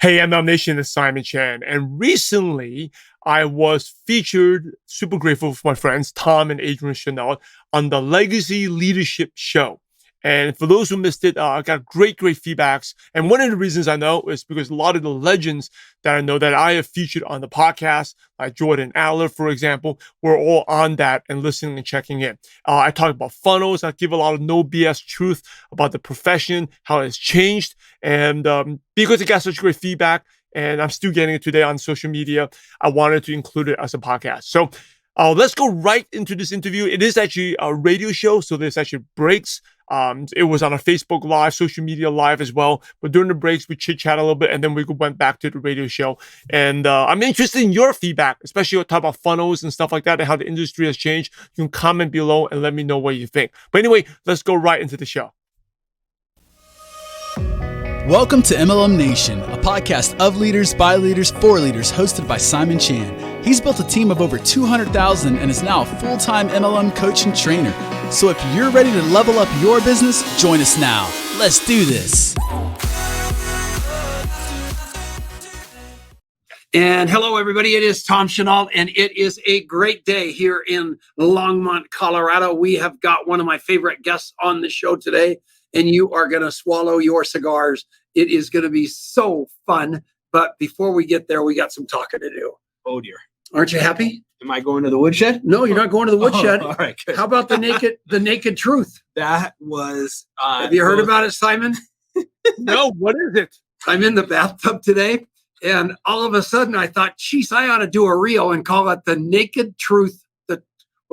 Hey, ML Nation, it's Simon Chan. And recently, I was featured, super grateful for my friends, Tom and Adrian Chenault, on the Legacy Leadership Show. And for those who missed it, I got great feedbacks. And one of the reasons I know is because a lot of the legends that I know that I have featured on the podcast, like Jordan Aller, for example, were all on that and listening and checking in. I talk about funnels. I give a lot of no BS truth about the profession, how it's changed. And because it got such great feedback, and I'm still getting it today on social media, I wanted to include it as a podcast. So let's go right into this interview. It is actually a radio show, so there's actually breaks. It was on a Facebook Live, social media live as well. But during the breaks, we chit-chat a little bit, and then we went back to the radio show. And I'm interested in your feedback, especially when talk about funnels and stuff like that and how the industry has changed. You can comment below and let me know what you think. But anyway, let's go right into the show. Welcome to MLM Nation, a podcast of leaders, by leaders, for leaders, hosted by Simon Chan. He's built a team of over 200,000 and is now a full-time MLM coach and trainer. So if you're ready to level up your business, join us now. Let's do this. And hello, everybody. It is Tom Chenault, and it is a great day here in Longmont, Colorado. We have got one of my favorite guests on the show today, and you are going to swallow your cigars. It is going to be so fun. But before we get there, we got some talking to do. Oh, dear. Aren't you happy? Am I going to the woodshed? No, you're not going to the woodshed. All right, good. How about the naked truth? That was... Have you heard about it, Simon? No, what is it? I'm in the bathtub today, and all of a sudden I thought, geez, I ought to do a reel and call it the naked truth. What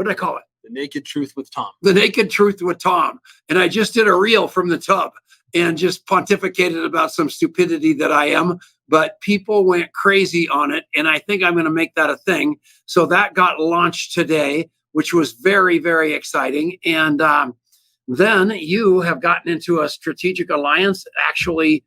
did I call it? The Naked Truth with Tom. The Naked Truth with Tom. And I just did a reel from the tub and just pontificated about some stupidity that I am. But people went crazy on it. And I think I'm going to make that a thing. So that got launched today, which was very, very exciting. And then you have gotten into a strategic alliance, actually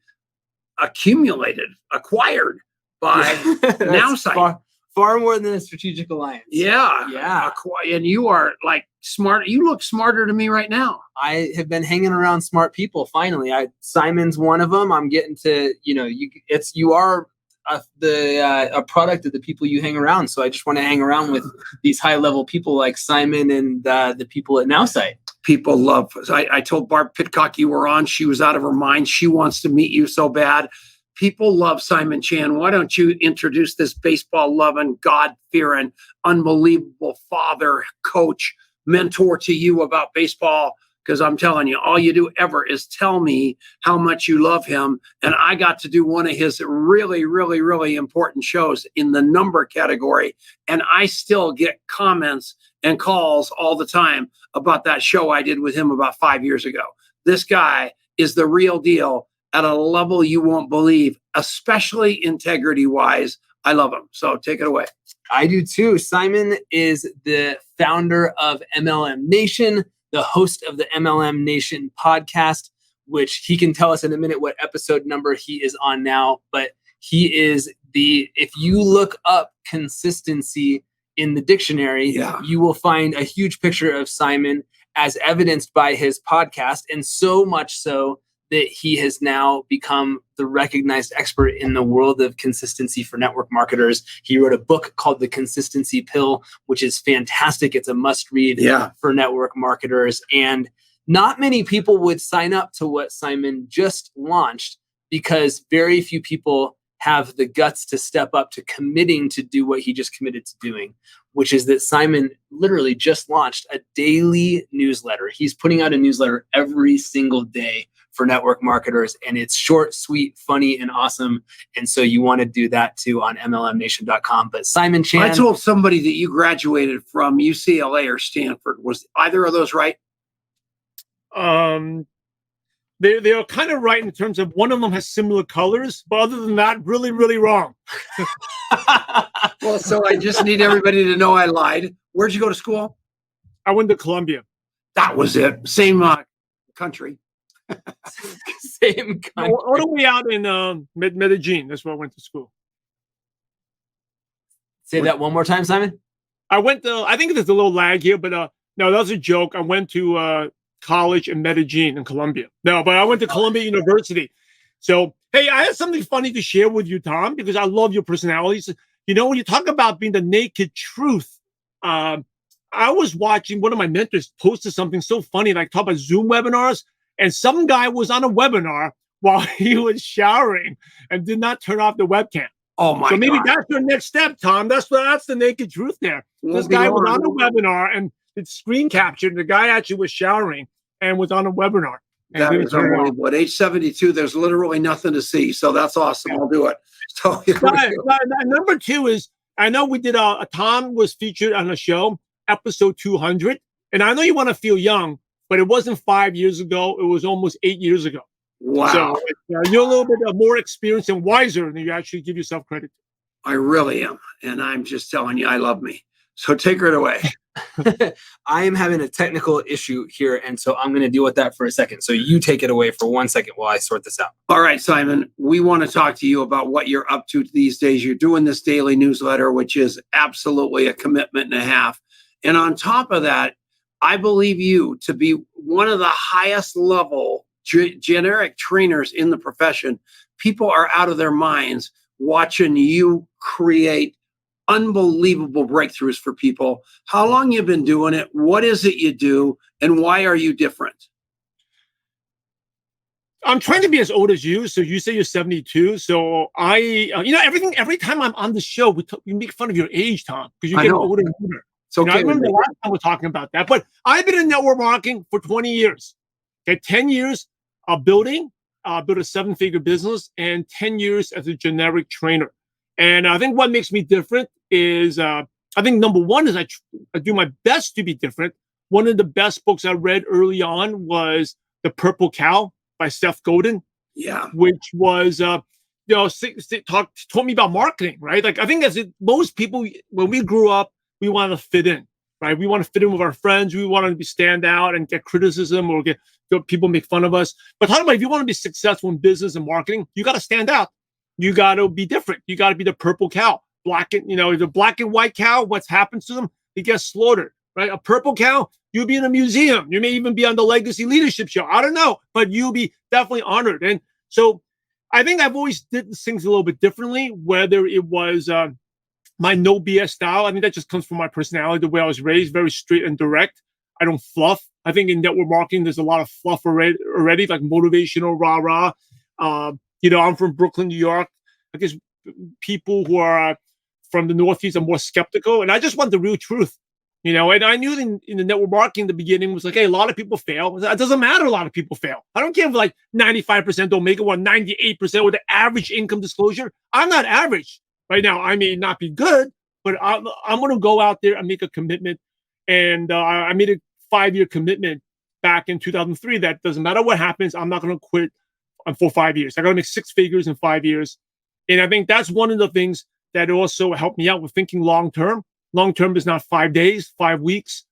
acquired by NowSite. Far more than a strategic alliance. Yeah. And you are like smart. You look smarter to me right now. I have been hanging around smart people. Finally, Simon's one of them. I'm getting to, you are a product of the people you hang around. So I just want to hang around with these high level people like Simon and the people at NowSite. People love. I told Barb Pitcock you were on. She was out of her mind. She wants to meet you so bad. People love Simon Chan. Why don't you introduce this baseball-loving, God-fearing, unbelievable father, coach, mentor to you about baseball? Because I'm telling you, all you do ever is tell me how much you love him. And I got to do one of his really, really, really important shows in the number category. And I still get comments and calls all the time about that show I did with him about 5 years ago. This guy is the real deal. At a level you won't believe, especially integrity-wise. I love him. So take it away. I do too. Simon is the founder of MLM Nation, the host of the MLM Nation podcast, which he can tell us in a minute what episode number he is on now. But he is if you look up consistency in the dictionary, you will find a huge picture of Simon as evidenced by his podcast. And so much so that he has now become the recognized expert in the world of consistency for network marketers. He wrote a book called The Consistency Pill, which is fantastic. It's a must-read for network marketers. And not many people would sign up to what Simon just launched because very few people have the guts to step up to committing to do what he just committed to doing, which is that Simon literally just launched a daily newsletter. He's putting out a newsletter every single day for network marketers, and it's short, sweet, funny, and awesome. And so you want to do that too on MLMnation.com. But Simon Chan, I told somebody that you graduated from UCLA or Stanford. Was either of those right? They are kind of right in terms of one of them has similar colors, but other than that, really, really wrong. Well, so I just need everybody to know I lied. Where'd you go to school? I went to Columbia. That was it. Same country. Same country. All the way out in Medellin. That's where I went to school. Say that one more time, Simon. I went to, I think there's a little lag here, but no, that was a joke. I went to college in Medellin in Colombia. No, but I went to Columbia University. So Hey, I have something funny to share with you, Tom, because I love your personalities. You know, when you talk about being the naked truth, um, I was watching one of my mentors posted something so funny, like talk about Zoom webinars, and some guy was on a webinar while he was showering and did not turn off the webcam. Oh my So maybe God. that's your next step, Tom. That's the naked truth there. This Won't be guy was long. on a webinar and it's screen captured. The guy actually was showering and was on a webinar. And That didn't is turn it off. unbelievable. At age 72, there's literally nothing to see. So that's awesome. I'll do it. So Number two is I know we did a Tom was featured on a show, episode 200. And I know you want to feel young, but it wasn't 5 years ago. It was almost 8 years ago. wow. So you're a little bit more experienced and wiser than you actually give yourself credit. I really am. And I'm just telling you, I love me. So take it away. I am having a technical issue here, and so I'm going to deal with that for a second. So you take it away for 1 second while I sort this out. All right, Simon, we want to talk to you about what you're up to these days. You're doing this daily newsletter, which is absolutely a commitment and a half. And on top of that, I believe you to be one of the highest level generic trainers in the profession. People are out of their minds watching you create unbelievable breakthroughs for people. How long you been doing it? What is it you do? And why are you different? I'm trying to be as old as you. So you say you're 72. So every time I'm on the show, we make fun of your age, Tom, because you get older and older. So I remember the last time we're talking about that. But I've been in network marketing for 20 years. Okay, 10 years of built a 7-figure business, and 10 years as a generic trainer. And I think what makes me different is, I think number one is I do my best to be different. One of the best books I read early on was The Purple Cow by Seth Godin. Yeah. Which was, taught me about marketing, right? Like I think most people, when we grew up, we want to fit in, right? We want to fit in with our friends. We want to stand out and get criticism or get people make fun of us. But talking about if you want to be successful in business and marketing, you got to stand out. You got to be different. You got to be the purple cow. The black and white cow, what's happens to them? They get slaughtered, right? A purple cow, you'll be in a museum. You may even be on the Legacy Leadership Show. I don't know, but you'll be definitely honored. And so I think I've always did things a little bit differently, whether it was my no BS style. I think that just comes from my personality, the way I was raised, very straight and direct. I don't fluff. I think in network marketing, there's a lot of fluff already, like motivational, rah-rah. I'm from Brooklyn, New York. I guess people who are from the Northeast are more skeptical. And I just want the real truth, and I knew in the network marketing, the beginning was like, hey, a lot of people fail. It doesn't matter. A lot of people fail. I don't care if like 95% don't make it or 98% with the average income disclosure. I'm not average right now. I may not be good, but I'm going to go out there and make a commitment. And I made a 5-year commitment back in 2003 that doesn't matter what happens, I'm not going to quit for 5 years. I got to make 6 figures in 5 years. And I think that's one of the things that also helped me out with thinking long term. Long term is not 5 days, 5 weeks.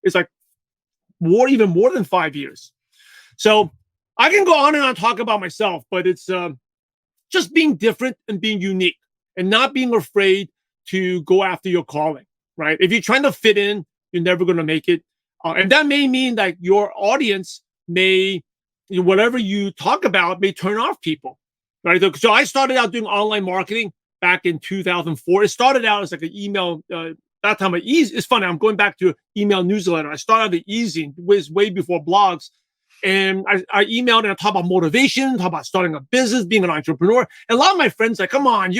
It's like even more than 5 years. So I can go on and on talk about myself, but it's just being different and being unique and not being afraid to go after your calling, right? If you're trying to fit in, you're never going to make it. And that may mean that your audience may, whatever you talk about may turn off people, right? So I started out doing online marketing back in 2004. It started out as like an email, that time it's funny, I'm going back to email newsletter. I started out the easy, was way before blogs. And I emailed and I talked about motivation, talk about starting a business, being an entrepreneur. And a lot of my friends like, come on,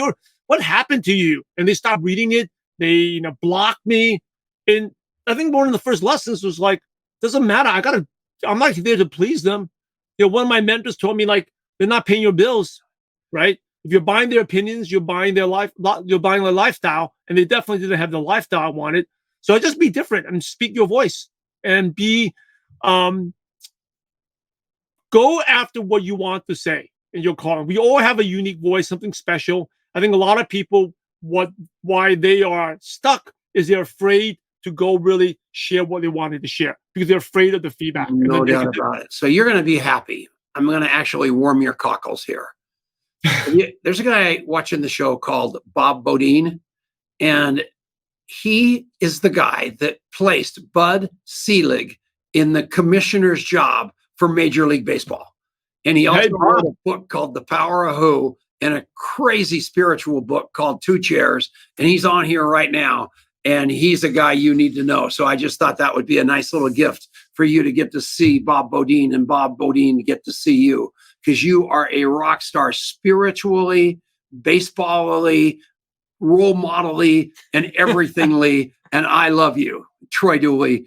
what happened to you? And they stopped reading it. They, blocked me. And I think one of the first lessons was like, doesn't matter. I'm not there to please them. One of my mentors told me like, they're not paying your bills, right? If you're buying their opinions, you're buying their life, you're buying their lifestyle, and they definitely didn't have the lifestyle I wanted. So just be different and speak your voice and go after what you want to say in your calling. We all have a unique voice, something special. I think a lot of people, why they are stuck is they're afraid to go really share what they wanted to share because they're afraid of the feedback. No doubt about it. So you're going to be happy. I'm going to actually warm your cockles here. There's a guy watching the show called Bob Bodine, and he is the guy that placed Bud Selig in the commissioner's job for Major League Baseball. And he also Hey, wrote Bob. a book called The Power of Who and a crazy spiritual book called Two Chairs. And he's on here right now. And he's a guy you need to know. So I just thought that would be a nice little gift for you to get to see Bob Bodine and Bob Bodine get to see you, because you are a rock star spiritually, baseball-ly, role model-y, and everythingly. And I love you. Troy Dooley,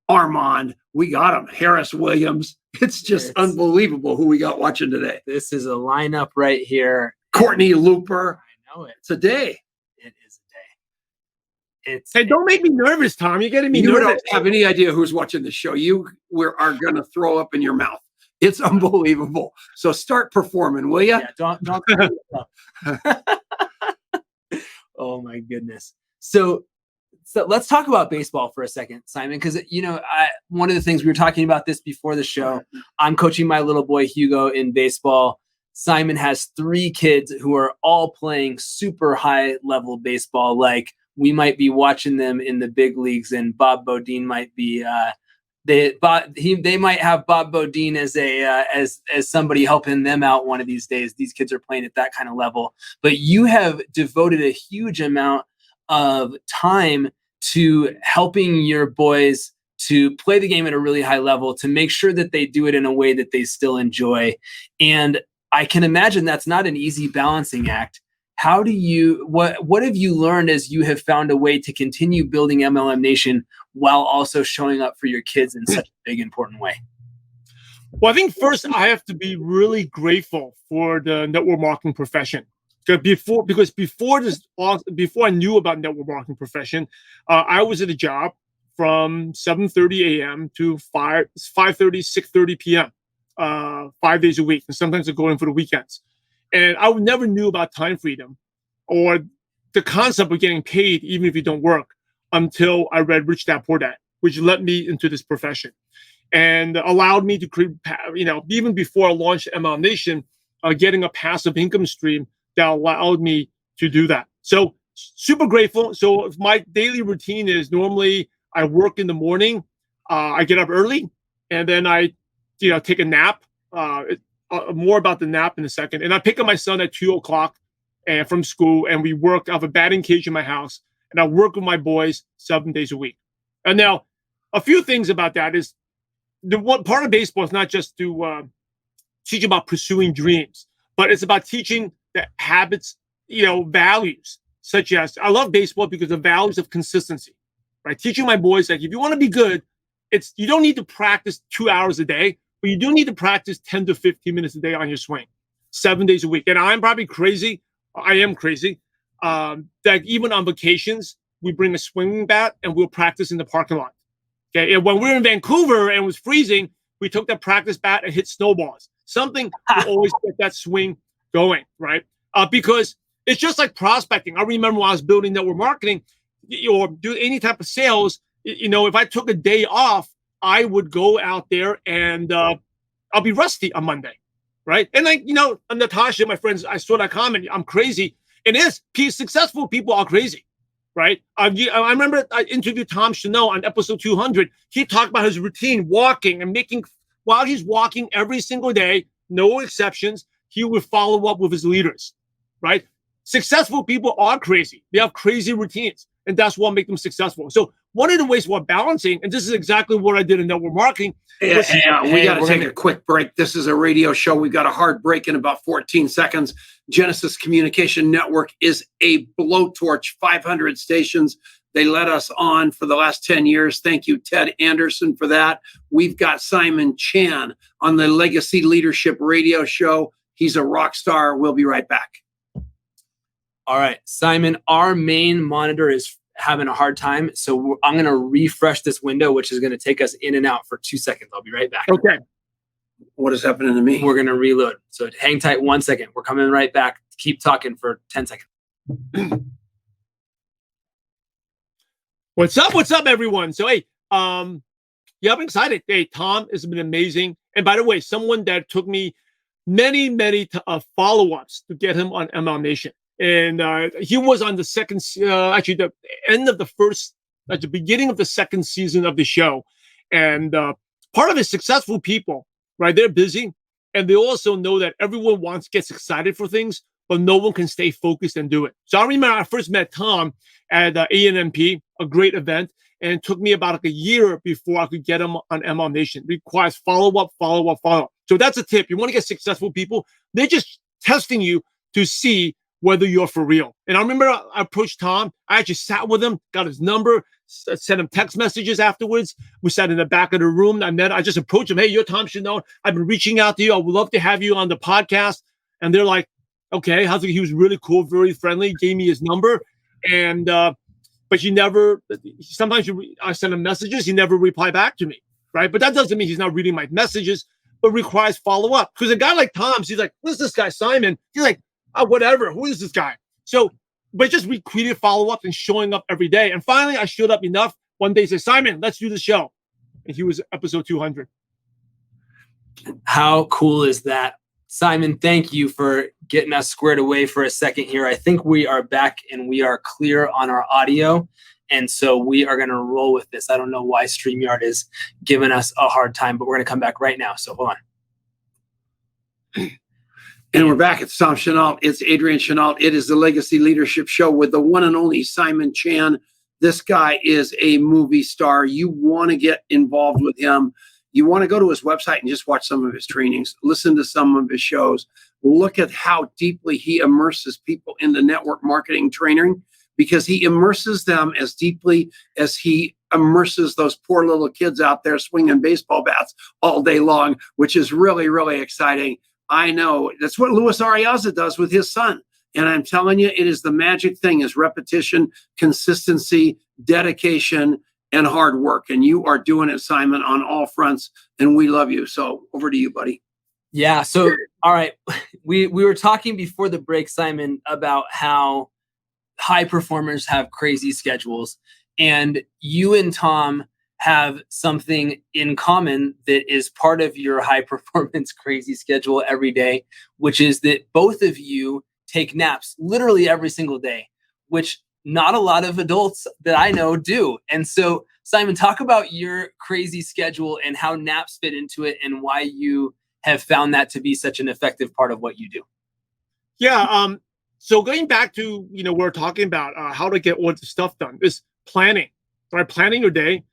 Armand, we got him. Harris Williams. It's just unbelievable who we got watching today. This is a lineup right here. Courtney Looper. I know it. It's a day. It is a day. Hey, don't make me nervous, Tom. You're getting me You nervous. don't have any idea who's watching the show. You are going to throw up in your mouth. It's unbelievable. So start performing, will you? Yeah, don't. Oh my goodness. So let's talk about baseball for a second, Simon, because one of the things we were talking about this before the show. I'm coaching my little boy Hugo in baseball. Simon has 3 kids who are all playing super high level baseball. Like, we might be watching them in the big leagues, and Bob Bodine might be. They might have Bob Bodine as as somebody helping them out one of these days. These kids are playing at that kind of level. But you have devoted a huge amount of time to helping your boys to play the game at a really high level, to make sure that they do it in a way that they still enjoy. And I can imagine that's not an easy balancing act. How do you, what have you learned as you have found a way to continue building MLM Nation while also showing up for your kids in such a big, important way? Well, I think first I have to be really grateful for the network marketing profession. Before I knew about network marketing profession, I was at a job from 7:30 a.m. to 5:30, 6:30 p.m. 5 days a week, and sometimes I go in for the weekends. And I never knew about time freedom or the concept of getting paid even if you don't work until I read Rich Dad Poor Dad, which led me into this profession and allowed me to create, even before I launched MLM Nation, getting a passive income stream that allowed me to do that. So super grateful. So my daily routine is normally I work in the morning, I get up early, and then I, take a nap. More about the nap in a second. And I pick up my son at 2:00 and from school, and we work. I have a batting cage in my house, and I work with my boys 7 days a week. And now, a few things about that is the one part of baseball is not just to teach about pursuing dreams, but it's about teaching the habits, values, such as I love baseball because the values of consistency, right? Teaching my boys that if you want to be good, you don't need to practice 2 hours a day, but you do need to practice 10 to 15 minutes a day on your swing, 7 days a week. And I'm probably crazy. I am crazy. That even on vacations, we bring a swinging bat and we'll practice in the parking lot. Okay. And when we were in Vancouver and it was freezing, we took that practice bat and hit snowballs. Something to always get that swing going, right? Because it's just like prospecting. I remember when I was building network marketing or do any type of sales, if I took a day off, I would go out there and I'll be rusty on Monday, right? And Natasha, my friends, I saw that comment. I'm crazy. It is. Successful people are crazy, right? I remember I interviewed Tom Chenault on episode 200. He talked about his routine, walking and while he's walking every single day, no exceptions, he would follow up with his leaders, right? Successful people are crazy. They have crazy routines, and that's what makes them successful. So one of the ways we're balancing, and this is exactly what I did in network marketing. We got to take a quick break. This is a radio show. We've got a hard break in about 14 seconds. Genesis Communication Network is a blowtorch, 500 stations. They let us on for the last 10 years. Thank you, Ted Anderson, for that. We've got Simon Chan on the Legacy Leadership Radio Show. He's a rock star. We'll be right back. All right, Simon, our main monitor is having a hard time. So I'm going to refresh this window, which is going to take us in and out for 2 seconds. I'll be right back. Okay. What is happening to me? We're going to reload. So hang tight 1 second. We're coming right back. Keep talking for 10 seconds. What's up, everyone? So, hey, I'm excited. Hey, Tom has been amazing. And by the way, someone that took me many follow-ups to get him on MLM Nation. And he was on the second, the end of the first, at the beginning of the second season of the show. And part of it, successful people, right? They're busy. And they also know that everyone gets excited for things, but no one can stay focused and do it. So I remember I first met Tom at ANMP, a great event, and it took me about like a year before I could get him on MLM Nation. It requires follow-up. So that's a tip. You want to get successful people, they're just testing you to see whether you're for real. And I remember I approached Tom. I actually sat with him, got his number, sent him text messages afterwards. We sat in the back of the room. I just approached him. Hey, you're Tom Chenault. I've been reaching out to you. I would love to have you on the podcast. And they're like, okay, how's it? He was really cool, very friendly, gave me his number. And, but sometimes I send him messages. He never replied back to me. Right. But that doesn't mean he's not reading my messages, but requires follow up. Because a guy like Tom, he's like, who's this guy, Simon? He's like, oh, whatever. Who is this guy? So, but just repeated follow up and showing up every day. And finally, I showed up enough. One day, he said, Simon, let's do the show. And he was episode 200. How cool is that? Simon, thank you for getting us squared away for a second here. I think we are back and we are clear on our audio. And so we are going to roll with this. I don't know why StreamYard is giving us a hard time, but we're going to come back right now. So hold on. And we're back. It's Tom Chenault. It's Adrian Chenault. It is the Legacy Leadership Show with the one and only Simon Chan. This guy is a movie star. You want to get involved with him. You want to go to his website and just watch some of his trainings, listen to some of his shows, look at how deeply he immerses people in the network marketing training, because he immerses them as deeply as he immerses those poor little kids out there swinging baseball bats all day long, which is really, really exciting. I know that's what Luis Ariaza does with his son. And I'm telling you, it is the magic thing is repetition, consistency, dedication, and hard work. And you are doing it, Simon, on all fronts. And we love you. So over to you, buddy. Yeah. So, all right. We were talking before the break, Simon, about how high performers have crazy schedules. And you and Tom have something in common that is part of your high performance crazy schedule every day, which is that both of you take naps literally every single day, which not a lot of adults that I know do. And so, Simon, talk about your crazy schedule and how naps fit into it and why you have found that to be such an effective part of what you do. Yeah. So going back to, we're talking about how to get all the stuff done is planning, right? Planning your day.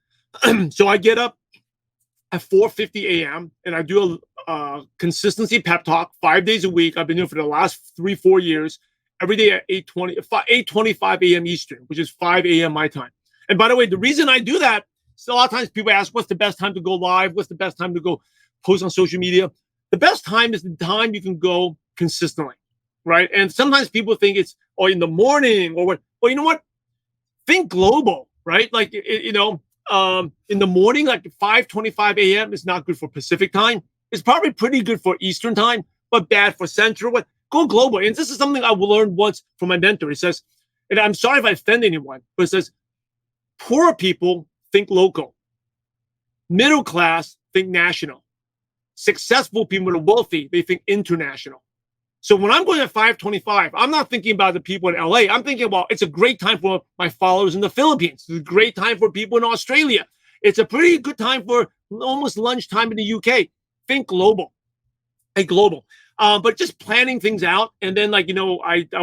So I get up at 4:50 a.m. and I do a consistency pep talk 5 days a week. I've been doing it for the last 3-4 years, every day at 8:25 a.m. Eastern, which is 5 a.m. my time. And by the way, the reason I do that, so a lot of times people ask, what's the best time to go live? What's the best time to go post on social media? The best time is the time you can go consistently, right? And sometimes people think it's in the morning or what. Well, you know what? Think global, right? Like, in the morning, like 5:25 a.m. is not good for Pacific time. It's probably pretty good for Eastern time, but bad for Central. But go global. And this is something I learned once from my mentor. He says, and I'm sorry if I offend anyone, but it says, poor people think local. Middle class think national. Successful people that are wealthy, they think international. So when I'm going at 5:25, I'm not thinking about the people in LA. I'm thinking about it's a great time for my followers in the Philippines. It's a great time for people in Australia. It's a pretty good time for almost lunchtime in the UK. Think global. Think global. But just planning things out. And then I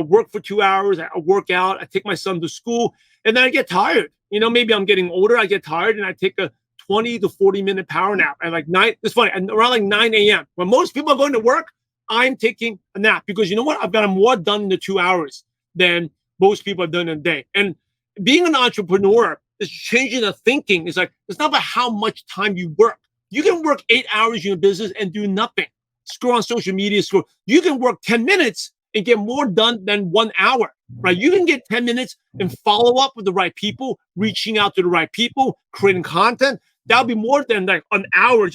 work for 2 hours. I work out. I take my son to school. And then I get tired. Maybe I'm getting older. I get tired and I take a 20 to 40 minute power nap at like 9. It's funny. Around like 9 a.m. When most people are going to work, I'm taking a nap because you know what? I've got more done in the 2 hours than most people have done in a day. And being an entrepreneur is changing the thinking. It's like, it's not about how much time you work. You can work 8 hours in your business and do nothing. Scroll on social media, You can work 10 minutes and get more done than 1 hour, right? You can get 10 minutes and follow up with the right people, reaching out to the right people, creating content. That'll be more than like an hour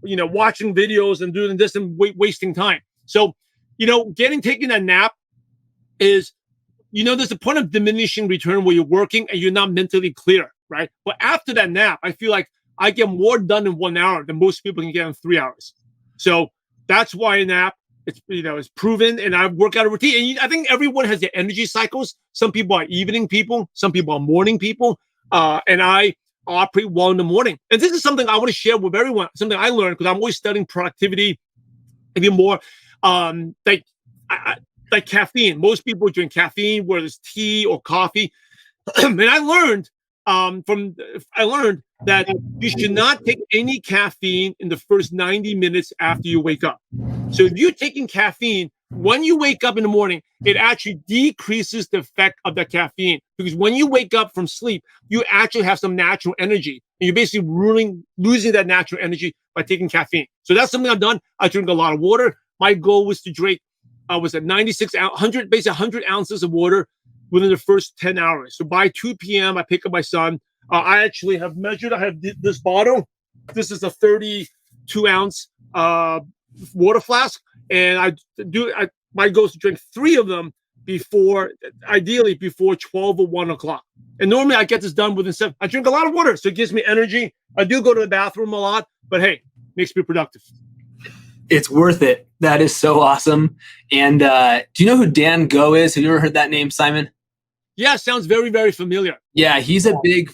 watching videos and doing this and wasting time. So, taking a nap is, there's a point of diminishing return where you're working and you're not mentally clear, right? But after that nap, I feel like I get more done in 1 hour than most people can get in 3 hours. So that's why a nap, it's proven, and I work out a routine. And I think everyone has their energy cycles. Some people are evening people, some people are morning people. And I operate well in the morning. And this is something I want to share with everyone, something I learned because I'm always studying productivity, maybe more like caffeine. Most people drink caffeine, whether it's tea or coffee. And I learned that you should not take any caffeine in the first 90 minutes after you wake up. So if you're taking caffeine, when you wake up in the morning, it actually decreases the effect of that caffeine. Because when you wake up from sleep, you actually have some natural energy. And you're basically losing that natural energy by taking caffeine. So that's something I've done. I drink a lot of water. My goal was to drink, was at 100 ounces of water within the first 10 hours. So by 2 p.m., I pick up my son. I actually have measured. I have this bottle. This is a 32-ounce water flask. And my goal is to drink 3 of them ideally before 12 or 1 o'clock. And normally I get this done within 7. I drink a lot of water, so it gives me energy. I do go to the bathroom a lot, but hey, makes me productive. It's worth it. That is so awesome. And do you know who Dan Go is? Have you ever heard that name, Simon? Yeah, sounds very, very familiar. Yeah, he's a big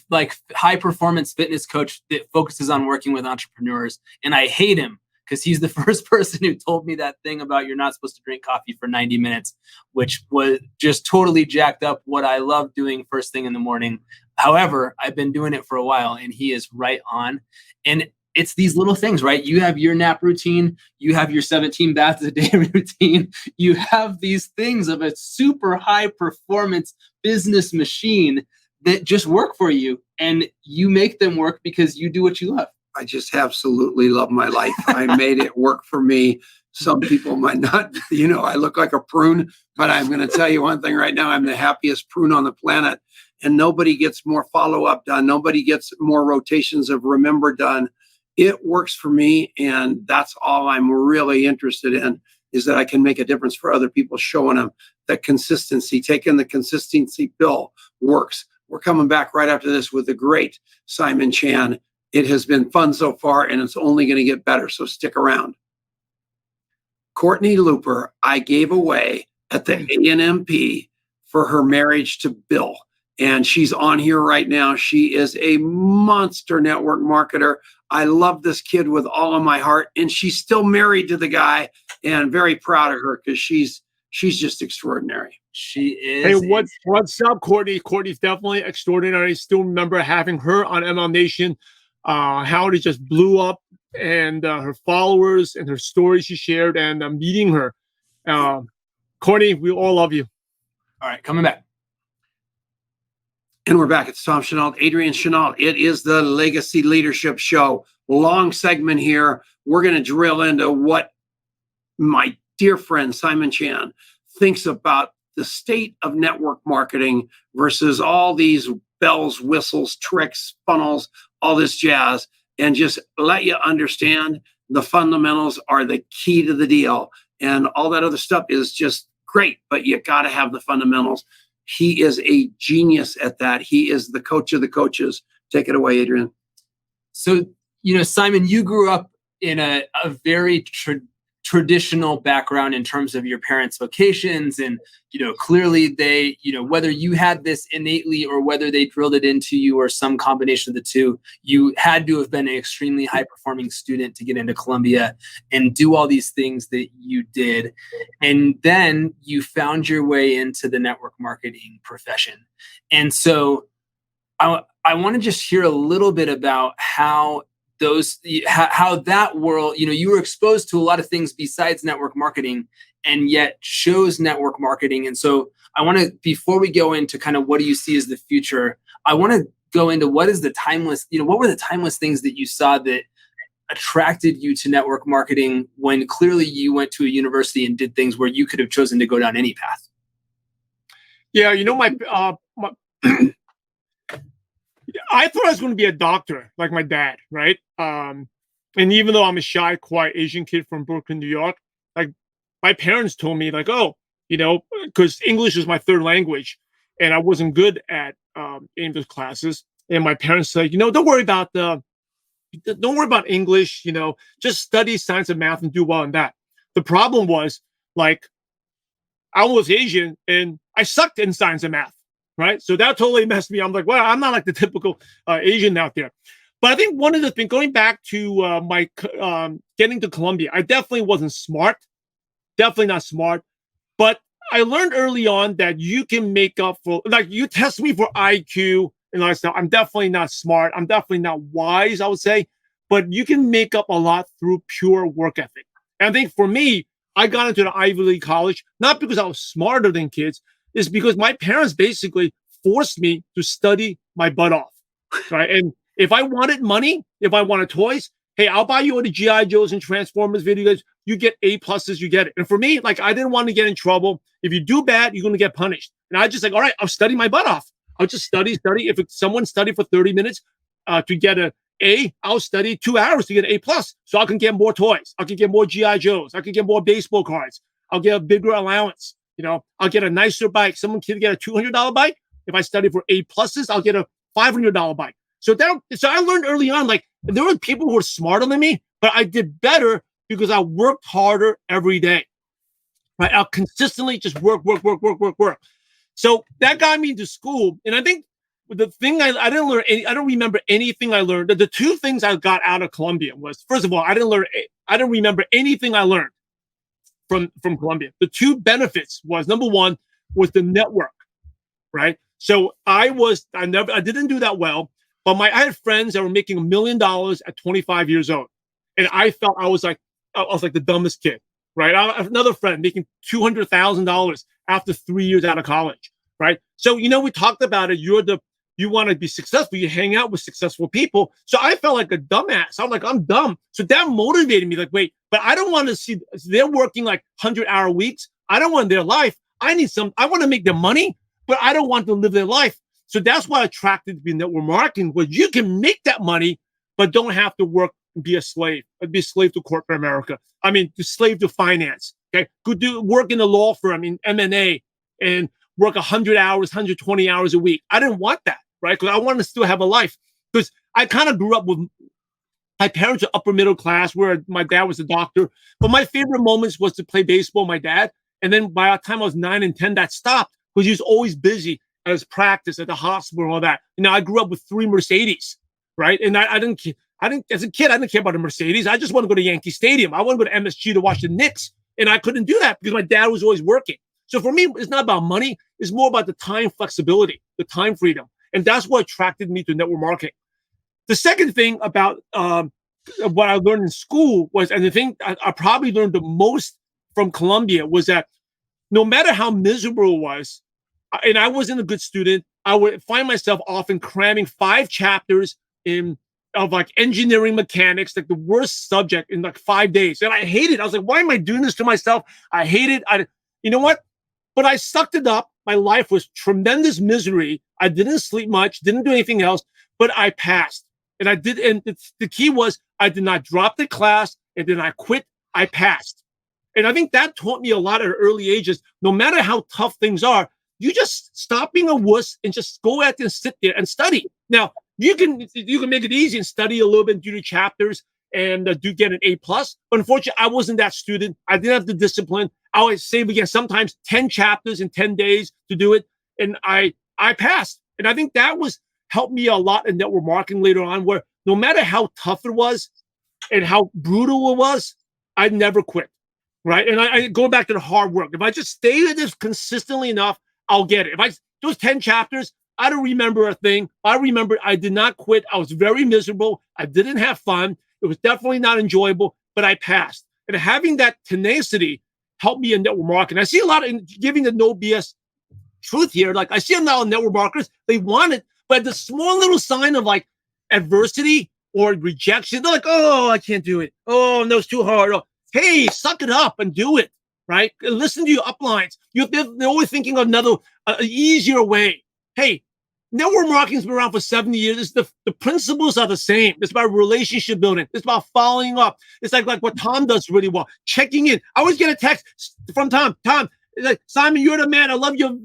high performance fitness coach that focuses on working with entrepreneurs. And I hate him because he's the first person who told me that thing about you're not supposed to drink coffee for 90 minutes, which was just totally jacked up what I love doing first thing in the morning. However, I've been doing it for a while and he is right on. And it's these little things, right? You have your nap routine, you have your 17 baths a day routine, you have these things of a super high performance business machine that just work for you, and you make them work because you do what you love. I just absolutely love my life. I made it work for me. Some people might not, I look like a prune, but I'm going to tell you one thing right now. I'm the happiest prune on the planet, and nobody gets more follow-up done. Nobody gets more rotations of remember done. It works for me, and that's all I'm really interested in, is that I can make a difference for other people, showing them that consistency, taking the consistency pill works. We're coming back right after this with the great Simon Chan. It has been fun so far, and it's only going to get better, so stick around. Courtney Looper, I gave away at the ANMP for her marriage to Bill. And she's on here right now. She is a monster network marketer. I love this kid with all of my heart. And she's still married to the guy, and very proud of her because she's just extraordinary. She is. Hey, what's up, Courtney? Courtney's definitely extraordinary. Still remember having her on MLM Nation. How it just blew up, and her followers and her stories she shared, and meeting her. Courtney, we all love you. All right, coming back. And we're back. It's Tom Chenault, Adrian Chenault. It is the Legacy Leadership Show. Long segment here. We're going to drill into what my dear friend Simon Chan thinks about the state of network marketing versus all these bells, whistles, tricks, funnels, all this jazz, and just let you understand the fundamentals are the key to the deal. And all that other stuff is just great, but you got to have the fundamentals. He is a genius at that. He is the coach of the coaches. Take it away, Adrian. So, Simon, you grew up in a very traditional background in terms of your parents' vocations. And, clearly they, whether you had this innately or whether they drilled it into you or some combination of the two, you had to have been an extremely high performing student to get into Columbia and do all these things that you did. And then you found your way into the network marketing profession. And so I want to just hear a little bit about how that world, you were exposed to a lot of things besides network marketing and yet chose network marketing. And so I want to, before we go into kind of what do you see as the future, I want to go into what is the timeless, what were the timeless things that you saw that attracted you to network marketing when clearly you went to a university and did things where you could have chosen to go down any path? Yeah, I thought I was going to be a doctor like my dad, right? And even though I'm a shy, quiet Asian kid from Brooklyn, New York, like my parents told me like, because English is my third language and I wasn't good at English classes. And my parents said, don't worry about English, just study science and math and do well in that. The problem was like, I was Asian and I sucked in science and math. right? So that totally messed me up. I'm like, well, I'm not like the typical Asian out there. But I think one of the things, going back to my getting to Columbia, I definitely wasn't smart, definitely not smart. But I learned early on that you can make up for, like, you test me for IQ and all that stuff. I'm definitely not smart. I'm definitely not wise, I would say. But you can make up a lot through pure work ethic. And I think for me, I got into the Ivy League college, not because I was smarter than kids, it's because my parents basically forced me to study my butt off, right? And if I wanted money, if I wanted toys, hey, I'll buy you all the G.I. Joes and Transformers videos. You get A pluses, you get it. And for me, like, I didn't want to get in trouble. If you do bad, you're going to get punished. And I just like, all right, I'll study my butt off. I'll just study. If someone studied for 30 minutes to get an A, I'll study 2 hours to get an A plus. So I can get more toys. I can get more G.I. Joes. I can get more baseball cards. I'll get a bigger allowance. I'll get a nicer bike. Someone can get a $200 bike. If I study for A pluses, I'll get a $500 bike. So I learned early on, like, there were people who were smarter than me, but I did better because I worked harder every day. Right? I'll consistently just work. So that got me into school. And I think the thing I didn't learn I don't remember anything I learned. The two things I got out of Columbia was, first of all, I didn't remember anything I learned from Columbia. The two benefits was, number one, was the network, right? So I didn't do that well, but I had friends that were making $1 million at 25 years old. And I felt I was like the dumbest kid, right? I have another friend making $200,000 after 3 years out of college, right? So, we talked about it. You want to be successful. You hang out with successful people. So I felt like a dumbass. I'm like, I'm dumb. So that motivated me. Like, wait, but I don't want to see they're working like 100-hour weeks. I don't want their life. I want to make their money, but I don't want to live their life. So that's what attracted to be network marketing, where you can make that money, but don't have to work and be a slave. Be a slave to corporate America. I mean, the slave to finance. Okay, work in a law firm in M&A and work 100 hours, 120 hours a week. I didn't want that, right? Because I wanted to still have a life. Because I kind of grew up with my parents are upper middle class, where my dad was a doctor. But my favorite moments was to play baseball with my dad. And then by the time I was 9 and 10, that stopped because he was always busy at his practice, at the hospital, and all that. I grew up with 3 Mercedes, right? And I didn't, as a kid, I didn't care about a Mercedes. I just wanted to go to Yankee Stadium. I wanted to go to MSG to watch the Knicks. And I couldn't do that because my dad was always working. So for me, it's not about money. It's more about the time flexibility, the time freedom. And that's what attracted me to network marketing. The second thing about what I learned in school was, and the thing I probably learned the most from Columbia, was that no matter how miserable it was, and I wasn't a good student, I would find myself often cramming 5 chapters of like engineering mechanics, like the worst subject, in like 5 days. And I hated it. I was like, why am I doing this to myself? I hate it. You know what? But I sucked it up. My life was tremendous misery. I didn't sleep much, didn't do anything else, but I passed. And I did. And the key was, I did not drop the class, and then I quit. I passed. And I think that taught me a lot at early ages. No matter how tough things are, you just stop being a wuss and just go out there and sit there and study. Now, you can make it easy and study a little bit and do the chapters and do get an A plus. But unfortunately, I wasn't that student. I didn't have the discipline. I would save again sometimes 10 chapters in 10 days to do it, and I passed. And I think that helped me a lot in network marketing later on, where no matter how tough it was and how brutal it was, I never quit. Right. And I go back to the hard work. If I just stay at this consistently enough, I'll get it. Those 10 chapters, I don't remember a thing. I remember I did not quit. I was very miserable. I didn't have fun. It was definitely not enjoyable, but I passed. And having that tenacity helped me in network marketing. I see a lot in giving the no BS truth here. Like, I see a lot of network marketers, they want it, but the small little sign of like adversity or rejection, they're like, oh, I can't do it. Oh, no, it's too hard. Oh, hey, suck it up and do it, right? Listen to your uplines. They're always thinking of another easier way. Hey, network marketing's been around for 70 years. The principles are the same. It's about relationship building. It's about following up. It's like what Tom does really well, checking in. I always get a text from Tom. Tom, like, Simon, you're the man. I love your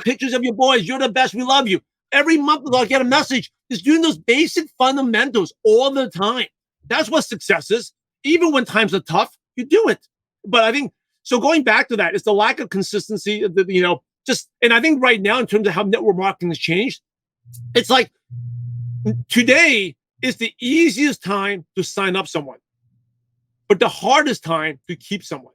pictures of your boys. You're the best. We love you. Every month I'll get a message. It's doing those basic fundamentals all the time. That's what success is. Even when times are tough, you do it. But I think, so going back to that, it's the lack of consistency, and I think right now in terms of how network marketing has changed, it's like today is the easiest time to sign up someone, but the hardest time to keep someone,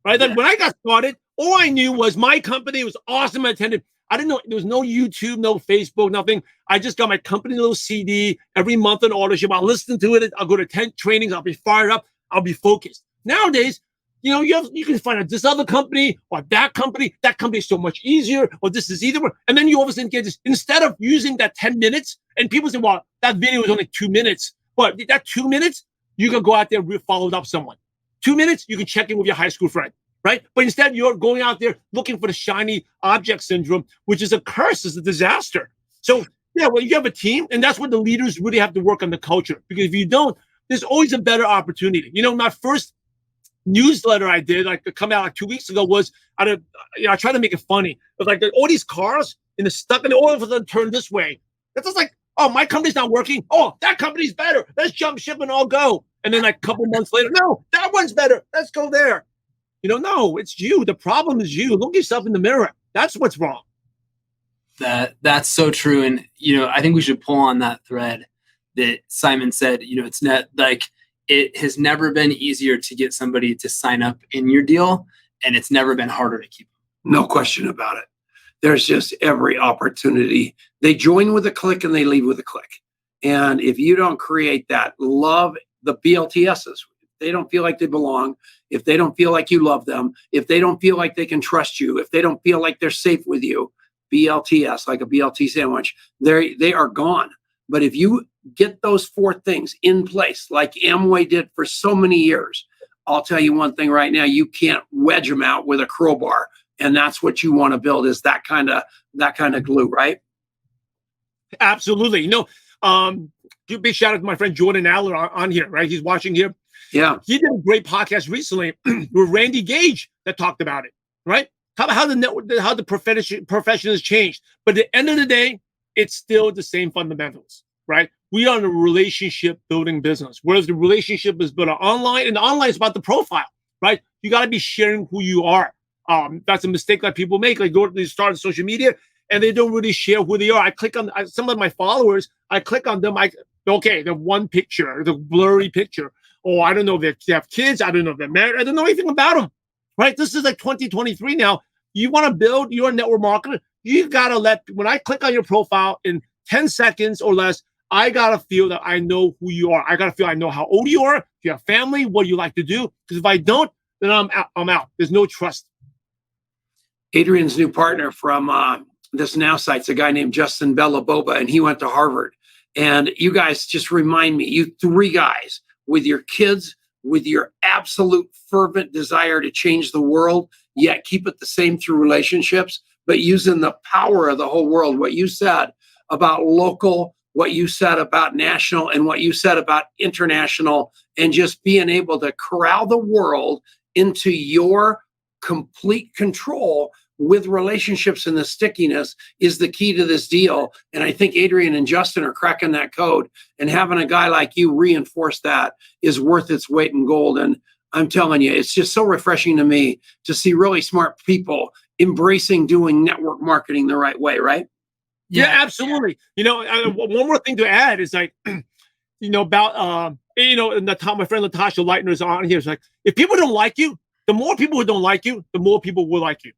right? Like when I got started, all I knew was my company was awesome. I attended. I didn't know there was no YouTube, no Facebook, nothing. I just got my company little CD every month on authorship. I'll listen to it. I'll go to 10 trainings. I'll be fired up. I'll be focused. Nowadays, you can find out this other company or that company. That company is so much easier, or this is either one. And then you all of a sudden get this, instead of using that 10 minutes, and people say, well, that video was only 2 minutes. But that 2 minutes, you can go out there and follow up someone. 2 minutes, you can check in with your high school friend, right? But instead, you're going out there looking for the shiny object syndrome, which is a curse, is a disaster. So, yeah, well, you have a team, and that's what the leaders really have to work on the culture. Because if you don't, there's always a better opportunity. My first newsletter I did, come out like 2 weeks ago, was I tried to make it funny. But like all these cars stuck, and all of a sudden turn this way. That's just like, oh, my company's not working. Oh, that company's better. Let's jump ship and all go. And then like a couple months later, no, that one's better. Let's go there. No, it's you. The problem is you. Look yourself in the mirror. That's what's wrong. That's so true. And, I think we should pull on that thread that Simon said, it's not like it has never been easier to get somebody to sign up in your deal, and it's never been harder to keep them. No question about it. There's just every opportunity. They join with a click and they leave with a click. And if you don't create that love, the BLTSs, they don't feel like they belong, if they don't feel like you love them, if they don't feel like they can trust you, if they don't feel like they're safe with you, BLTS, like a BLT sandwich, they are gone. But if you get those 4 things in place, like Amway did for so many years, I'll tell you one thing right now, you can't wedge them out with a crowbar. And that's what you want to build, is that kind of glue, right? Absolutely. Big shout out to my friend Jordan Aller on here, right? He's watching here. Yeah. He did a great podcast recently with Randy Gage that talked about it, right? Talk about how the profession has changed. But at the end of the day, it's still the same fundamentals, right? We are in a relationship building business, whereas the relationship is built online, and the online is about the profile, right? You got to be sharing who you are. That's a mistake that people make. Like they start on social media and they don't really share who they are. I click on some of my followers. I click on them. The one picture, the blurry picture. Oh, I don't know if they have kids. I don't know if they're married. I don't know anything about them, right? This is like 2023 now. You want to build your network marketer. You got to when I click on your profile in 10 seconds or less, I got to feel that I know who you are. I got to feel I know how old you are, if you have family, what you like to do. Because if I don't, then I'm out. There's no trust. Adrian's new partner from this Now site's a guy named Justin Bellaboba, and he went to Harvard. And you guys just remind me, you 3 guys with your kids, with your absolute fervent desire to change the world, yet keep it the same through relationships, but using the power of the whole world. What you said about local, what you said about national, and what you said about international, and just being able to corral the world into your complete control with relationships, and the stickiness is the key to this deal. And I think Adrian and Justin are cracking that code, and having a guy like you reinforce that is worth its weight in gold. And I'm telling you, it's just so refreshing to me to see really smart people embracing doing network marketing the right way, right? Yeah, absolutely. One more thing to add is like, about, my friend Natasha Leitner is on here. It's like, if people don't like you, the more people who don't like you, the more people will like you,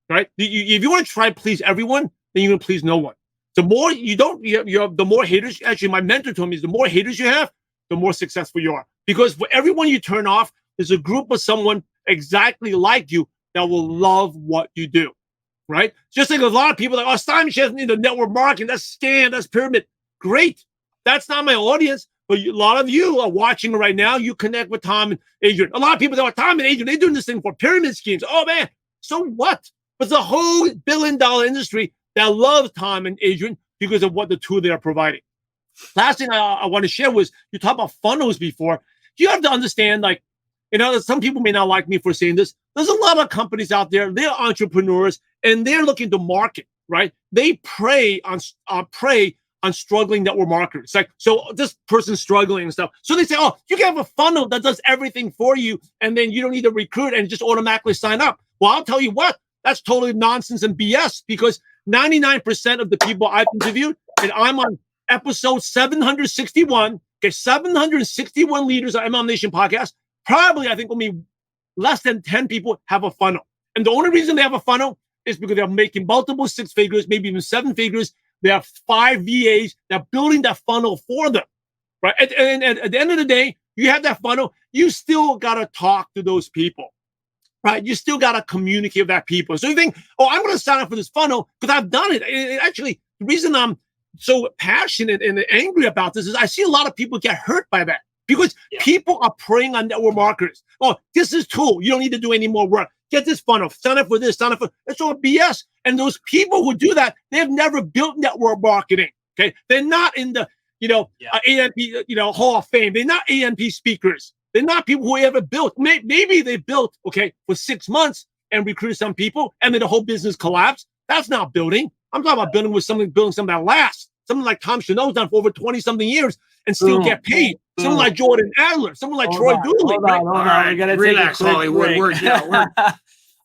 right? If you want to try to please everyone, then you're going to please no one. The more the more haters, actually, my mentor told me is the more haters you have, the more successful you are. Because for everyone you turn off, there's a group of someone exactly like you that will love what you do, right? Just like a lot of people like, oh, Simon doesn't need the network marketing. That's scam. That's pyramid. Great. That's not my audience. But a lot of you are watching right now. You connect with Tom and Adrian. A lot of people that are Tom and Adrian, they're doing this thing for pyramid schemes. Oh, man. So what? But the whole billion-dollar industry that loves Tom and Adrian because of what the tool they are providing. Last thing I want to share was, you talked about funnels before. You have to understand, like, some people may not like me for saying this. There's a lot of companies out there. They're entrepreneurs and they're looking to market, right? They prey on struggling network marketers. Like, so this person's struggling and stuff. So they say, oh, you can have a funnel that does everything for you, and then you don't need to recruit and just automatically sign up. Well, I'll tell you what, That's totally nonsense and BS because 99% of the people I've interviewed, and I'm on episode 761, okay, 761 leaders on MLM Nation podcast, probably I think only less than 10 people have a funnel. And the only reason they have a funnel is because they're making multiple six figures, maybe even seven figures. They have 5 VAs that are building that funnel for them, right? And at the end of the day, you have that funnel, you still got to talk to those people, right? You still got to communicate with that people. So you think, oh, I'm going to sign up for this funnel because I've done it. Actually, the reason I'm so passionate and angry about this is I see a lot of people get hurt by that because people are preying on network marketers. Oh, this is cool. You don't need to do any more work. Get this funnel, sign up for this, sign up for, it's all BS. And those people who do that, they've never built network marketing. Okay. They're not in the, ANP, Hall of Fame. They're not ANP speakers. They're not people who ever built. Maybe they built, for 6 months and recruited some people and then the whole business collapsed. That's not building. I'm talking about building something that lasts. Something like Tom Chenault done for over 20 something years and still get paid. Someone like Jordan Adler, someone like Troy Dooley. Hold on. We got to relax, Hollywood. We're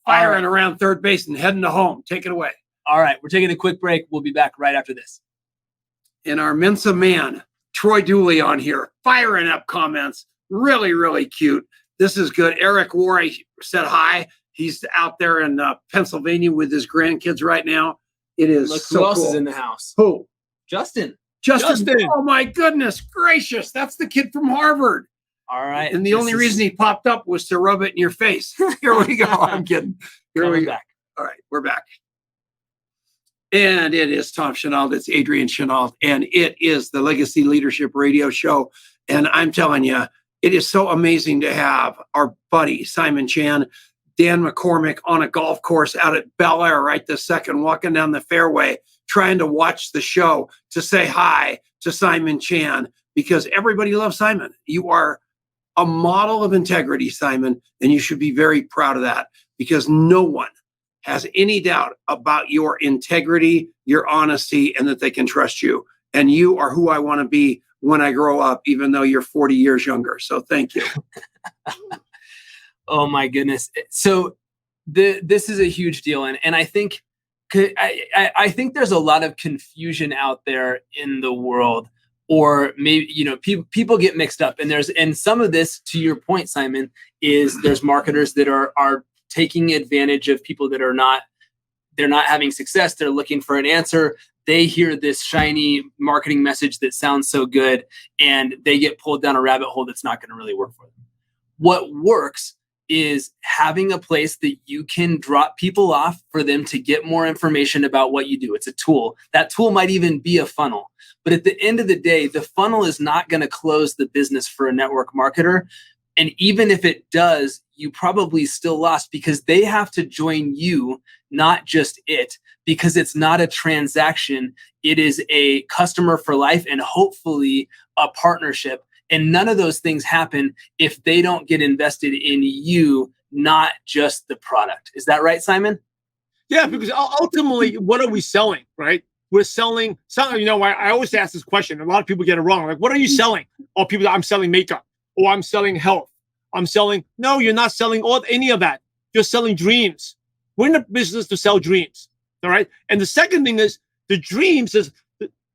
firing around third base and heading to home. Take it away. All right, we're taking a quick break. We'll be back right after this. And our Mensa man, Troy Dooley, on here, firing up comments. Really, really cute. This is good. Eric Warry said hi. He's out there in Pennsylvania with his grandkids right now. It is Look so who else cool. is in the house. Who? Justin. Oh, my goodness gracious. That's the kid from Harvard. All right. And the only reason he popped up was to rub it in your face. Here we go. I'm kidding. Here we go. Back. All right, we're back. And it is Tom Chenault. It's Adrian Chenault. And it is the Legacy Leadership Radio Show. And I'm telling you, it is so amazing to have our buddy, Simon Chan, Dan McCormick on a golf course out at Bel Air right this second, walking down the fairway, trying to watch the show to say hi to Simon Chan because everybody loves Simon. You are a model of integrity, Simon, and you should be very proud of that because no one has any doubt about your integrity, your honesty, and that they can trust you. And you are who I want to be when I grow up, even though you're 40 years younger. So thank you. Oh my goodness. So this is a huge deal. And I think I think there's a lot of confusion out there in the world, or maybe, people get mixed up and some of this, to your point, Simon, is there's marketers that are taking advantage of people that they're not having success. They're looking for an answer. They hear this shiny marketing message that sounds so good and they get pulled down a rabbit hole that's not going to really work for them. What works is having a place that you can drop people off for them to get more information about what you do. It's a tool. That tool might even be a funnel. But at the end of the day, the funnel is not going to close the business for a network marketer. And even if it does, you probably still lost because they have to join you, not just it, because it's not a transaction. It is a customer for life and hopefully a partnership. And none of those things happen if they don't get invested in you, not just the product. Is that right, Simon? Yeah, because ultimately, what are we selling, right? We're selling something. I always ask this question. A lot of people get it wrong. Like, what are you selling? Oh, people, I'm selling makeup. Or I'm selling health. No, you're not selling any of that. You're selling dreams. We're in the business to sell dreams. All right. And the second thing is the dreams is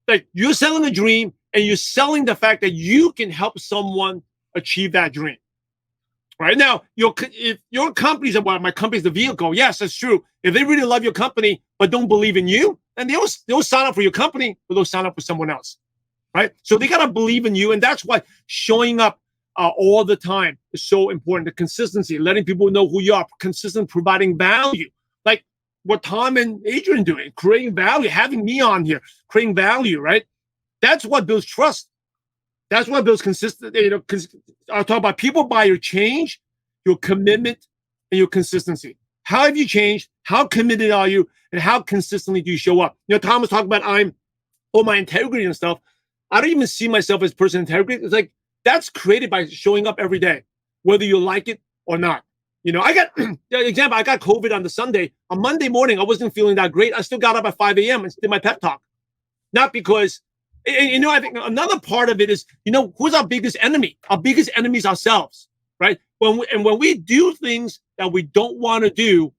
like you're selling a dream and you're selling the fact that you can help someone achieve that dream. Right now, if your company's my company's the vehicle, yes, that's true. If they really love your company but don't believe in you, then they'll sign up for your company, but they'll sign up for someone else. Right. So they gotta believe in you, and that's why showing up all the time is so important. The consistency, letting people know who you are, consistent, providing value, like what Tom and Adrian doing, creating value, having me on here, creating value, right? That's what builds trust. That's what builds consistency. I'll talk about people by your change, your commitment, and your consistency. How have you changed? How committed are you? And how consistently do you show up? Tom was talking about my integrity and stuff. I don't even see myself as person integrity. It's like, that's created by showing up every day, whether you like it or not. I got COVID on the Sunday. On Monday morning, I wasn't feeling that great. I still got up at 5 a.m. and did my pep talk. Not because, I think another part of it is, who's our biggest enemy? Our biggest enemy is ourselves, right? When we do things that we don't want to do,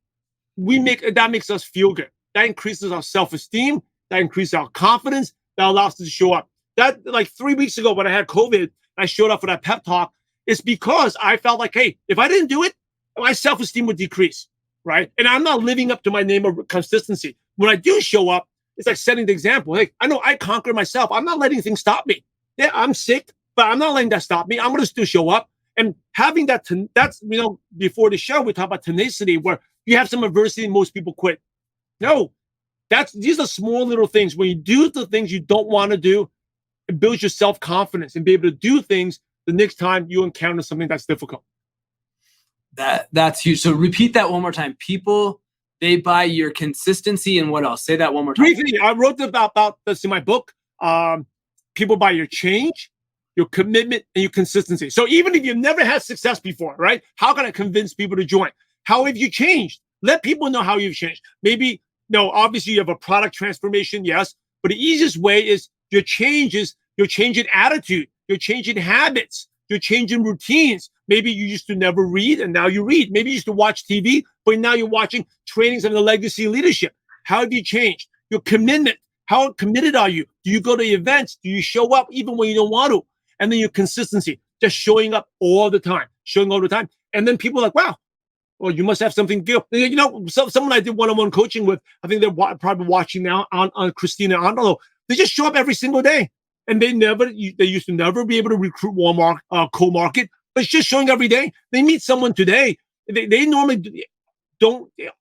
that makes us feel good. That increases our self-esteem. That increases our confidence. That allows us to show up. That, like 3 weeks ago when I had COVID, I showed up for that pep talk. It's because I felt like, hey, if I didn't do it, my self-esteem would decrease, right? And I'm not living up to my name of consistency. When I do show up, it's like setting the example. Like, I know I conquer myself. I'm not letting things stop me. Yeah, I'm sick, but I'm not letting that stop me. I'm going to still show up. And having that's, before the show, we talk about tenacity, where you have some adversity, most people quit. No, these are small little things. When you do the things you don't want to do, it builds your self-confidence and be able to do things the next time you encounter something that's difficult. That's huge. So repeat that one more time. People, they buy your consistency and what else? Say that one more time. Briefly, I wrote about this in my book. People buy your change, your commitment, and your consistency. So even if you've never had success before, right? How can I convince people to join? How have you changed? Let people know how you've changed. Maybe, no, obviously you have a product transformation, yes. But the easiest way is your changes, your change in attitude, your change in habits, your change in routines. Maybe you used to never read and now you read. Maybe you used to watch TV, but now you're watching trainings on the legacy leadership. How have you changed? Your commitment. How committed are you? Do you go to events? Do you show up even when you don't want to? And then your consistency, just showing up all the time. And then people are like, wow, well, you must have something good. You know, someone I did one-on-one coaching with, I think they're probably watching now on Christina Arnolo. They just show up every single day. And they used to never be able to recruit Walmart, co-market, but it's just showing every day. They meet someone today. They normally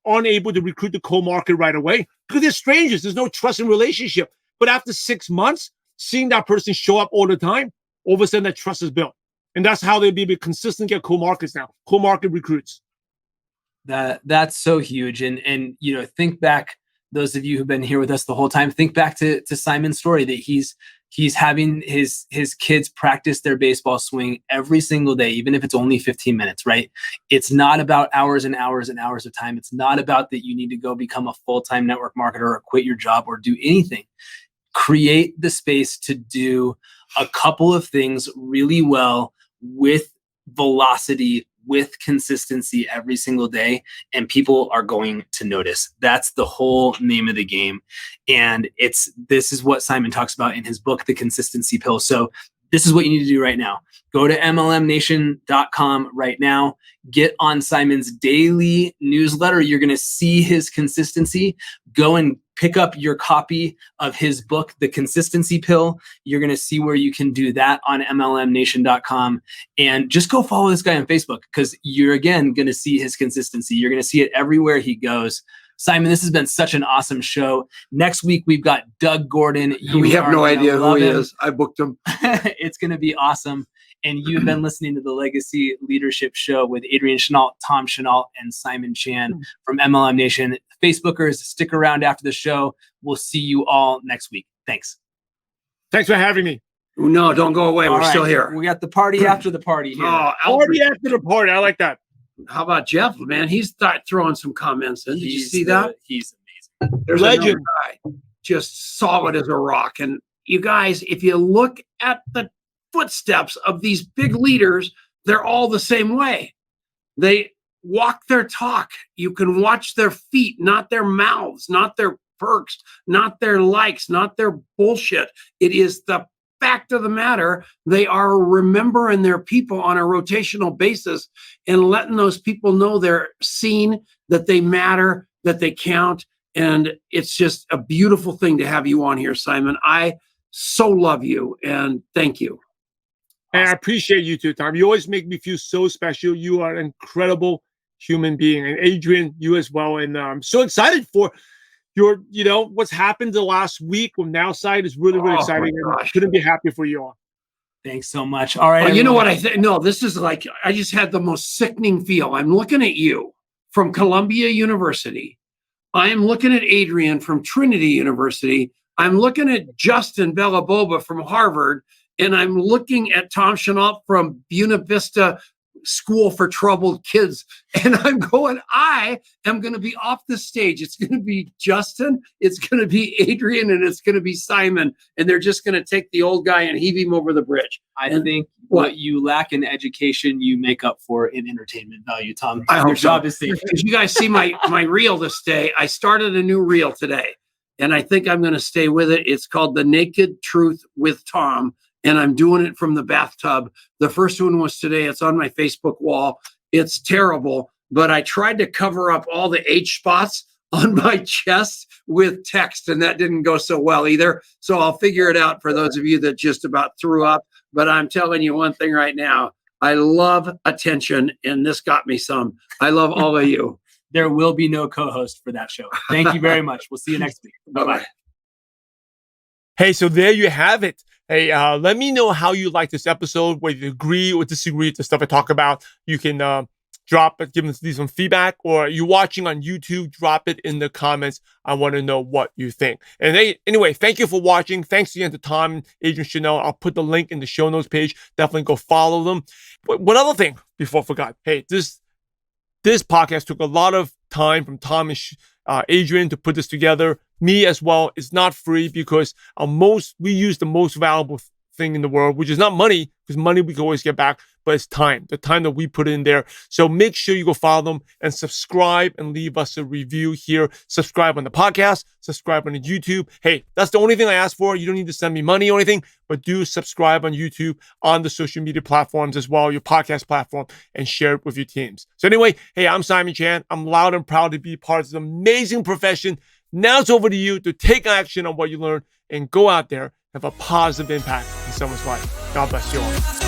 aren't able to recruit the co-market right away because they're strangers. There's no trust in relationship. But after 6 months, seeing that person show up all the time, all of a sudden that trust is built. And that's how they'll be able to consistently get co-markets now, co-market recruits. That's so huge. And think back, those of you who've been here with us the whole time, think back to Simon's story that he's having his kids practice their baseball swing every single day, even if it's only 15 minutes, right? It's not about hours and hours and hours of time. It's not about that you need to go become a full-time network marketer or quit your job or do anything. Create the space to do a couple of things really well with velocity, with consistency every single day, and people are going to notice. That's the whole name of the game. And this is what Simon talks about in his book, The Consistency Pill. So this is what you need to do right now. Go to mlmnation.com right now. Get on Simon's daily newsletter. You're going to see his consistency. Go and pick up your copy of his book, The Consistency Pill. You're going to see where you can do that on mlmnation.com. And just go follow this guy on Facebook because you're, again, going to see his consistency. You're going to see it everywhere he goes. Simon, this has been such an awesome show. Next week, we've got Doug Gordon. We have no idea who he is. I booked him. It's going to be awesome. And you've been listening to the Legacy Leadership Show with Adrian Chenault, Tom Chenault, and Simon Chan from MLM Nation. Facebookers, stick around after the show. We'll see you all next week. Thanks. Thanks for having me. No, don't go away. We're still here. We got the party after the party here. Party after the party. I like that. How about Jeff, man? He's throwing some comments in. Did you see that? He's amazing. There's legend guy, just solid as a rock. And you guys, if you look at the footsteps of these big leaders, they're all the same way. They walk their talk. You can watch their feet, not their mouths, not their perks, not their likes, not their bullshit. It is the fact of the matter. They are remembering their people on a rotational basis and letting those people know they're seen, that they matter, that they count. And it's just a beautiful thing to have you on here, Simon. I so love you and thank you. And I appreciate you too, Tom. You always make me feel so special. You are an incredible human being. And Adrian, you as well. And I'm so excited for your, what's happened the last week with NowSide is really, really exciting. And I couldn't be happier for you all. Thanks so much. All right. You know what I think? No, this is like, I just had the most sickening feel. I'm looking at you from Columbia University. I am looking at Adrian from Trinity University. I'm looking at Justin Bellaboba from Harvard. And I'm looking at Tom Chenault from Buena Vista school for troubled kids. And I'm going, I am going to be off the stage. It's going to be Justin, it's going to be Adrian, and it's going to be Simon. And they're just going to take the old guy and heave him over the bridge. I think what you lack in education, you make up for in entertainment value, Tom. I hope Your job is safe. Did you guys see my reel this day? I started a new reel today, and I think I'm going to stay with it. It's called The Naked Truth with Tom, and I'm doing it from the bathtub. The first one was today. It's on my Facebook wall. It's terrible, but I tried to cover up all the H spots on my chest with text, and that didn't go so well either. So I'll figure it out for those of you that just about threw up. But I'm telling you one thing right now. I love attention, and this got me some. I love all of you. There will be no co-host for that show. Thank you very much. We'll see you next week. Bye-bye. Hey, so there you have it. Hey, let me know how you like this episode, whether you agree or disagree with the stuff I talk about. You can drop it, give me some feedback, or you're watching on YouTube, drop it in the comments. I want to know what you think. And anyway, thank you for watching. Thanks again to Tom and Adrian Chenault. I'll put the link in the show notes page. Definitely go follow them. But one other thing before I forgot. Hey, this podcast took a lot of time from Tom and Adrian to put this together. Me as well. It's not free because we use the most valuable thing in the world, which is not money, because money we can always get back, but it's time, the time that we put in there. So make sure you go follow them and subscribe and leave us a review here. Subscribe on the podcast, subscribe on the YouTube. Hey, that's the only thing I ask for. You don't need to send me money or anything, but do subscribe on YouTube, on the social media platforms as well, your podcast platform, and share it with your teams. So anyway, hey, I'm Simon Chan. I'm loud and proud to be part of this amazing profession. Now it's over to you to take action on what you learned and go out there, have a positive impact in someone's life. God bless you all.